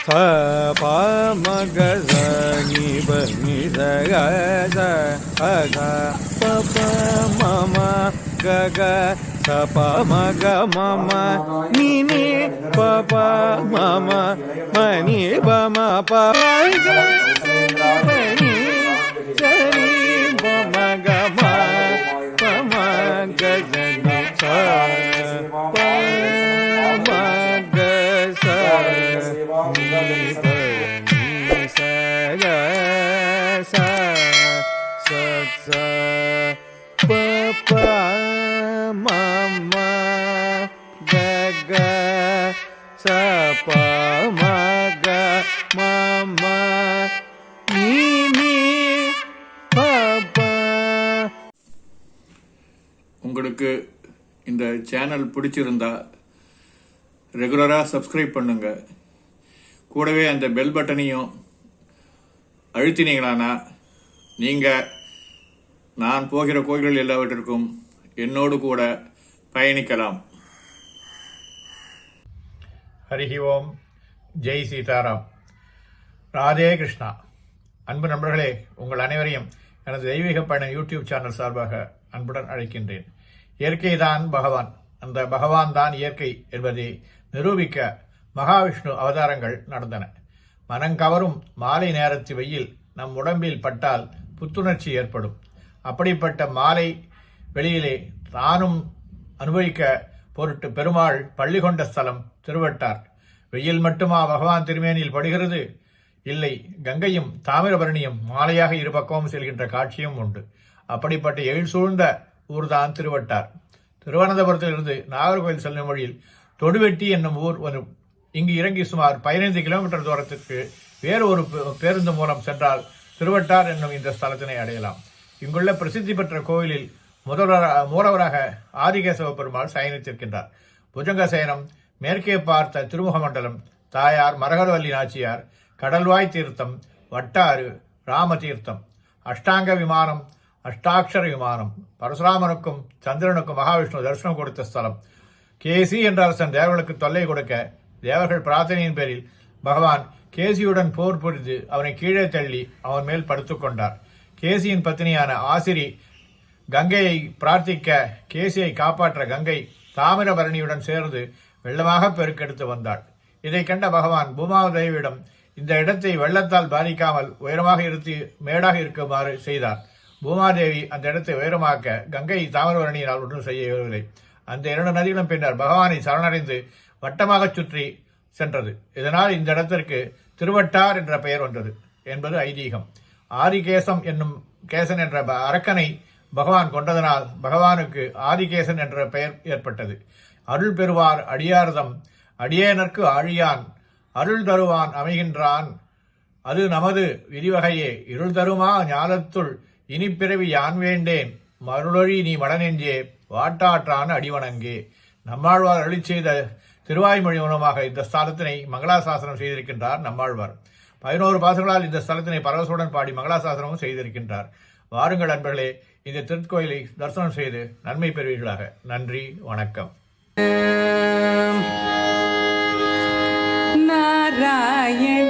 ப மக நீ பனி சக ச அக ப மம கக சப மக மம நீ நீ பப மம மணி பம பனி சரி பம கம பம கஜனி ச பம கச உங்களுக்கு இந்த சேனல் பிடிச்சிருந்தா ரெகுலராக சப்ஸ்கிரைப் பண்ணுங்க. கூடவே அந்த பெல் பட்டனையும் அழுத்தினீங்களானா நீங்கள் நான் போகிற கோயில்கள் எல்லாவற்றிற்கும் என்னோடு கூட பயணிக்கலாம். ஹரிஹி ஓம். ஜெய் சீதாராம். ராதே கிருஷ்ணா. அன்பு நண்பர்களே, உங்கள் அனைவரையும் எனது தெய்வீக பயணம் யூடியூப் சேனல் சார்பாக அன்புடன் அழைக்கின்றேன். இயற்கை தான் பகவான், அந்த பகவான் தான் இயற்கை என்பதை நிரூபிக்க மகாவிஷ்ணு அவதாரங்கள் நடந்தன. மனங்கவரும் மாலை நேரத்து வெயில் நம் உடம்பில் பட்டால் புத்துணர்ச்சி ஏற்படும். அப்படிப்பட்ட மாலை வெளியிலே தானும் அனுபவிக்க பொருட்டு பெருமாள் பள்ளி கொண்ட ஸ்தலம் திருவட்டார். வெயில் மட்டுமா பகவான் திருமேனியில் படுகிறது? இல்லை, கங்கையும் தாமிரபரணியும் மாலையாக இரு பக்கமும் செல்கின்ற காட்சியும் உண்டு. அப்படிப்பட்ட எழில் சூழ்ந்த ஊர்தான் திருவட்டார். திருவனந்தபுரத்திலிருந்து நாகர்கோவில் செல்லும் வழியில் தொடுவெட்டி என்னும் ஊர் வரும். இங்கு இறங்கி சுமார் 15 கிலோமீட்டர் தூரத்திற்கு வேறு ஒரு பேருந்து மூலம் சென்றால் திருவட்டார் என்னும் இந்த ஸ்தலத்தினை அடையலாம். இங்குள்ள பிரசித்தி பெற்ற கோவிலில் மூலவராக ஆதிகேசவ பெருமாள் சயனித்திருக்கின்றார். புஜங்க சயனம், மேற்கே பார்த்த திருமுக மண்டலம், தாயார் மரகதவல்லி நாச்சியார், கடல்வாய் தீர்த்தம், வட்டாறு, ராம தீர்த்தம், அஷ்டாங்க விமானம், அஷ்டாட்சர விமானம், பரசுராமனுக்கும் சந்திரனுக்கும் மகாவிஷ்ணு தரிசனம் கொடுத்த ஸ்தலம். கேசி என்ற அரசன் தேவர்களுக்கு தொல்லை கொடுக்க தேவர்கள் பிரார்த்தனையின் பேரில் பகவான் கேசியுடன் போர் புரிந்து அவனை கீழே தள்ளி அவன் மேல் படுத்துக்கொண்டார். கேசியின் பத்தினியான ஆசிரி கங்கையை பிரார்த்திக்க கேசியை காப்பாற்ற கங்கை தாமிரபரணியுடன் சேர்ந்து வெள்ளமாக பெருக்கெடுத்து வந்தாள். இதை கண்ட பகவான் பூமாதேவியிடம் இந்த இடத்தை வெள்ளத்தால் பாதிக்காமல் உயரமாக மேடாக இருக்குமாறு செய்தார். பூமாதேவி அந்த இடத்தை உயரமாக்க கங்கை தாமிரபரணியினால் ஒன்றும் செய்யவில்லை. அந்த 2 நதிகளும் பின்னர் பகவானை சரணடைந்து வட்டமாக சுற்றி சென்றது. இதனால் இந்த இடத்திற்கு திருவட்டார் என்ற பெயர் வந்தது என்பது ஐதீகம். ஆதிகேசம் என்னும் கேசன் என்ற அரக்கனை பகவான் கொண்டதனால் பகவானுக்கு ஆதிகேசன் என்ற பெயர் ஏற்பட்டது. அருள் பெறுவார் அடியார்தம் அடியேனர்க்கு ஆழியான் அருள் தருவான் அமைகின்றான் அது நமது விரிவகையே இருள் தருமா ஞானத்துள் இனிப்பிறவி யான் வேண்டேன் மருளொழி நீ மடனெஞ்சே வாட்டாற்றான் அடிவணங்கே. நம்மாழ்வார் அருளி செய்த திருவாய்மொழி மூலமாக இந்த ஸ்தலத்தினை மங்களாசாசனம் செய்திருக்கின்றார் நம்மாழ்வார். 11 பாசுகளால் இந்த ஸ்தலத்தினை பரவசுடன் பாடி மங்களாசாசனமும் செய்திருக்கின்றார். வாருங்கள் அன்பர்களே, இந்த திருக்கோயிலை தரிசனம் செய்து நன்மை பெறுவீர்களாக. நன்றி, வணக்கம். நாராயண